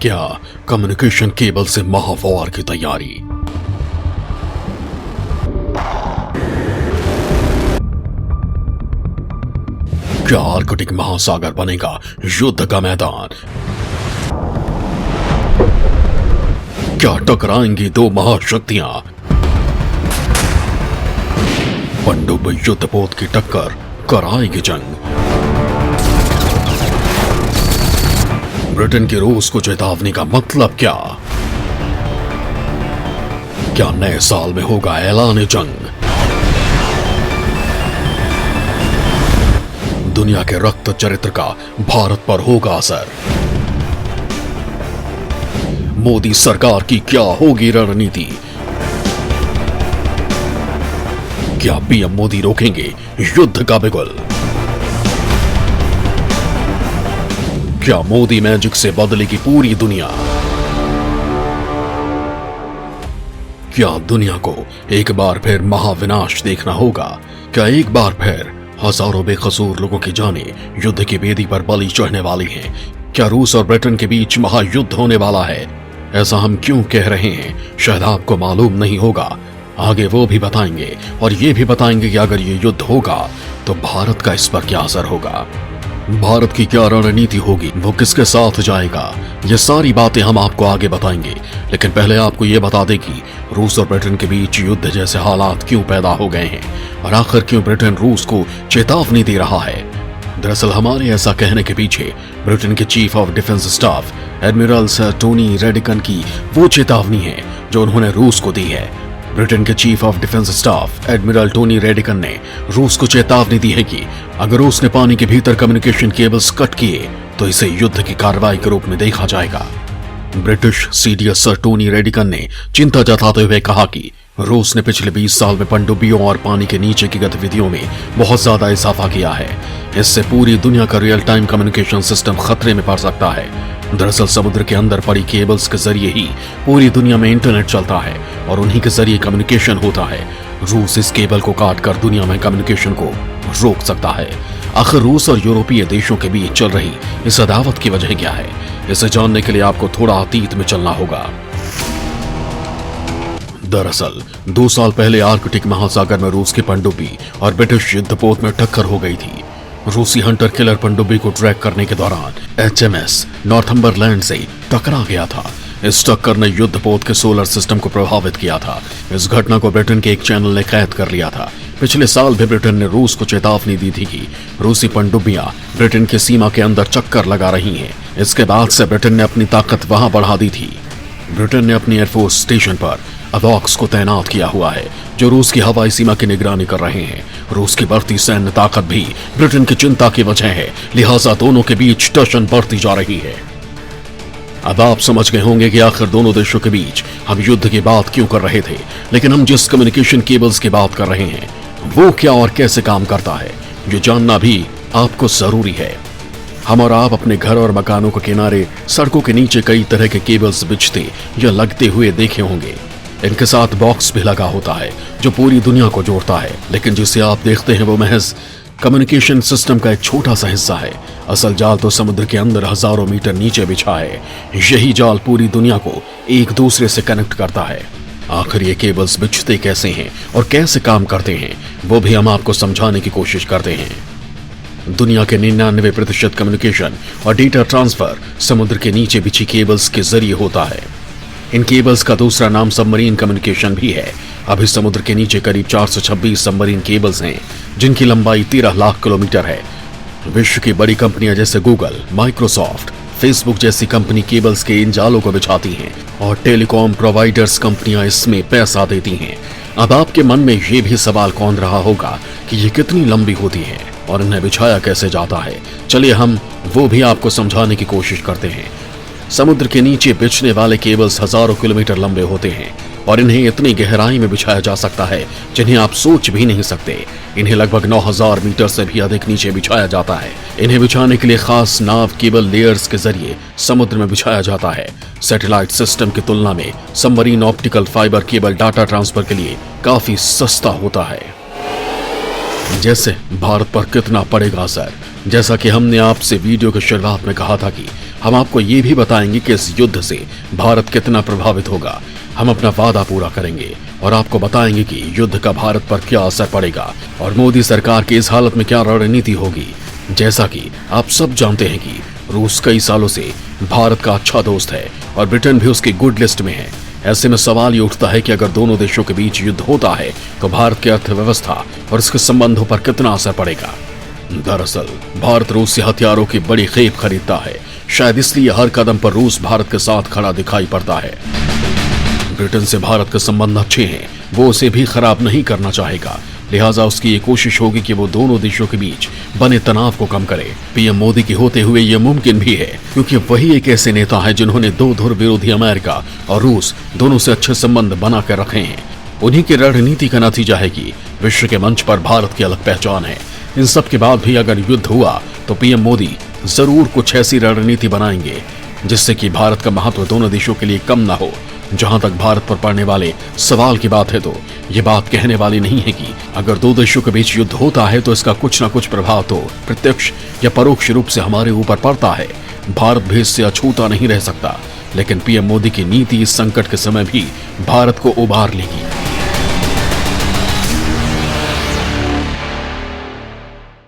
क्या communication cable से महावॉर की तैयारी। क्या आर्कटिक महासागर बनेगा युद्ध का मैदान। क्या टकराएंगी दो महाशक्तियां। पनडुब्बी युद्धपोत की टक्कर कराएगी जंग। ब्रिटेन की रूस को चेतावनी का मतलब क्या। क्या नए साल में होगा ऐलान जंग। दुनिया के रक्त चरित्र का भारत पर होगा असर। मोदी सरकार की क्या होगी रणनीति। क्या पीएम मोदी रोकेंगे युद्ध का बिगुल। क्या मोदी मैजिक से बदलेगी पूरी दुनिया। क्या दुनिया को एक बार फिर महाविनाश देखना होगा। क्या एक बार फिर हजारों बेकसूर लोगों की जानें युद्ध की बेदी पर बलि चढ़ने वाली हैं। क्या रूस और ब्रिटेन के बीच महायुद्ध होने वाला है। ऐसा हम क्यों कह रहे हैं शायद आपको मालूम नहीं होगा। आगे वो भी बताएंगे और ये भी बताएंगे कि अगर ये युद्ध होगा तो भारत का इस पर क्या असर होगा। भारत की क्या रणनीति होगी, वो किसके साथ जाएगा, ये सारी बातें हम आपको आगे बताएंगे। लेकिन पहले आपको ये बता दें कि रूस और ब्रिटेन के बीच युद्ध जैसे हालात क्यों पैदा हो गए हैं और आखिर क्यों ब्रिटेन रूस को चेतावनी दे रहा है। दरअसल हमारे ऐसा कहने के पीछे ब्रिटेन के chief of defence staff admiral Sir Tony Radakin की वो चेतावनी है जो उन्होंने रूस को दी है। ब्रिटेन के chief of defence staff admiral Tony Radakin ने रूस को चेतावनी दी है कि अगर रूस ने पानी के भीतर कम्युनिकेशन केबल्स कट किए तो इसे युद्ध की कार्रवाई के रूप में देखा जाएगा। British CDS sir Tony Radakin ने चिंता जताते हुए कहा कि रूस ने पिछले 20 साल में पनडुब्बियों और पानी के नीचे की गतिविधियों में बहुत ज्यादा इजाफा किया है। इससे पूरी दुनिया का रियल टाइम कम्युनिकेशन सिस्टम खतरे में पड़ सकता है। दरअसल समुद्र के अंदर पड़ी केबल्स के जरिए ही पूरी दुनिया में इंटरनेट चलता है और उन्हीं के जरिए कम्युनिकेशन होता है। रूस इस केबल को काटकर दुनिया में कम्युनिकेशन को रोक सकता है। आखिर रूस और यूरोपीय देशों के बीच चल रही इस अदावत की वजह क्या है, इसे जानने के लिए आपको थोड़ा अतीत में चलना होगा। दरअसल 2 साल पहले आर्कटिक महासागर में रूस की पनडुब्बी और ब्रिटिश युद्धपोत में टक्कर हो गई थी। रूसी हंटर किलर पनडुब्बी को ट्रैक करने के दौरान एचएमएस नॉर्थम्बरलैंड से टकरा गया था। इस टक्कर ने युद्धपोत के सोलर सिस्टम को प्रभावित किया था। इस घटना को ब्रिटेन के एक चैनल ने कैद कर लिया था। पिछले साल भी ब्रिटेन ने रूस को चेतावनी दी थी कि रूसी पनडुब्बियां ब्रिटेन की सीमा के अंदर चक्कर लगा रही हैं। इसके बाद से ब्रिटेन ने अपनी ताकत वहां बढ़ा दी थी। ब्रिटेन ने अपनी एयरफोर्स स्टेशन पर अवॉक्स को तैनात किया हुआ है जो रूस की हवाई सीमा की निगरानी कर रहे हैं। रूस की बढ़ती सैन्य ताकत भी ब्रिटेन की चिंता की वजह है, लिहाजा दोनों के बीच टशन बढ़ती जा रही है। अब आप समझ गए होंगे कि आखिर दोनों देशों के बीच हम युद्ध की बात क्यों कर रहे थे, लेकिन हम जिस कम्युनिकेशन केबल्स की बात कर रहे हैं वो क्या और कैसे काम करता है ये जानना भी आपको जरूरी है। हम और आप अपने घर और मकानों के किनारे सड़कों के नीचे कई तरह के केबल्स बिछते या लगते हुए देखे होंगे। इनके साथ बॉक्स भी लगा होता है जो पूरी दुनिया को जोड़ता है, लेकिन जिसे आप देखते हैं वो महज कम्युनिकेशन सिस्टम का एक छोटा सा हिस्सा है। असल जाल तो समुद्र के अंदर हजारों मीटर नीचे बिछा है। यही जाल पूरी दुनिया को एक दूसरे से कनेक्ट करता है। आखिर ये केबल्स बिछते कैसे हैं और कैसे काम करते हैं वो भी हम आपको समझाने की कोशिश करते हैं। दुनिया के 99% कम्युनिकेशन और डेटा ट्रांसफर समुद्र के नीचे बिछी केबल्स के जरिए होता है। इन केबल्स का दूसरा नाम सबमरीन कम्युनिकेशन भी है। अभी समुद्र के नीचे करीब 426 सबमरीन केबल्स हैं जिनकी लंबाई 13 लाख किलोमीटर है। विश्व की बड़ी कंपनियां जैसे गूगल, माइक्रोसॉफ्ट, फेसबुक जैसी कंपनी केबल्स के इन जालों को बिछाती हैं और टेलीकॉम प्रोवाइडर्स कंपनियां इसमें पैसा देती हैं। अब आपके मन में ये भी सवाल कौन रहा होगा कि ये कितनी लंबी होती है और इन्हें बिछाया कैसे जाता है। चलिए हम वो भी आपको समझाने की कोशिश करते हैं। समुद्र के नीचे बिछने वाले केबल्स हजारों किलोमीटर लंबे होते हैं और इन्हें इतनी गहराई में बिछाया जा सकता है जिन्हें आप सोच भी नहीं सकते। इन्हें लगभग 9000 मीटर से भी अधिक नीचे बिछाया जाता है। इन्हें बिछाने के लिए खास नाव केबल लेयर्स के जरिए समुद्र में बिछाया जाता है। सैटेलाइट सिस्टम की तुलना में submarine optical fibre cable data transfer के लिए काफी सस्ता होता है। जैसे भारत पर कितना पड़ेगा असर, जैसा कि हमने आपसे वीडियो की शुरुआत में कहा था कि हम आपको ये भी बताएंगे कि इस युद्ध से भारत कितना प्रभावित होगा। हम अपना वादा पूरा करेंगे और आपको बताएंगे कि युद्ध का भारत पर क्या असर पड़ेगा और मोदी सरकार की इस हालत में क्या रणनीति होगी। जैसा कि आप सब जानते हैं कि रूस कई सालों से भारत का अच्छा दोस्त है और ब्रिटेन भी उसकी गुड लिस्ट में है। ऐसे में सवाल ये उठता है कि अगर दोनों देशों के बीच युद्ध होता है तो भारत की अर्थव्यवस्था और इसके संबंधों पर कितना असर पड़ेगा। दरअसल भारत रूस से हथियारों की बड़ी खेप खरीदता है। शायद इसलिए हर कदम पर रूस भारत के साथ खड़ा दिखाई पड़ता है। ब्रिटेन से भारत के संबंध अच्छे हैं, वो उसे भी खराब नहीं करना चाहेगा। लिहाजा उसकी ये कोशिश होगी कि वो दोनों देशों के बीच बने तनाव को कम करे। पीएम मोदी के होते हुए ये मुमकिन भी है, क्योंकि वही एक ऐसे नेता है जिन्होंने दो धुर विरोधी अमेरिका और रूस दोनों से अच्छे संबंध बना कर रखे हैं। उन्हीं की रणनीति का नतीजा है कि विश्व के मंच पर भारत की अलग पहचान है। इन सब के बाद भी अगर युद्ध हुआ तो पीएम मोदी जरूर कुछ ऐसी रणनीति बनाएंगे जिससे कि भारत का महत्व दोनों देशों के लिए कम ना हो। जहां तक भारत पर पड़ने वाले सवाल की बात है तो ये बात कहने वाली नहीं है कि अगर दो देशों के बीच युद्ध होता है तो इसका कुछ ना कुछ प्रभाव तो प्रत्यक्ष या परोक्ष रूप से हमारे ऊपर पड़ता है। भारत भी इससे अछूता नहीं रह सकता, लेकिन पीएम मोदी की नीति इस संकट के समय भी भारत को उबार लेगी।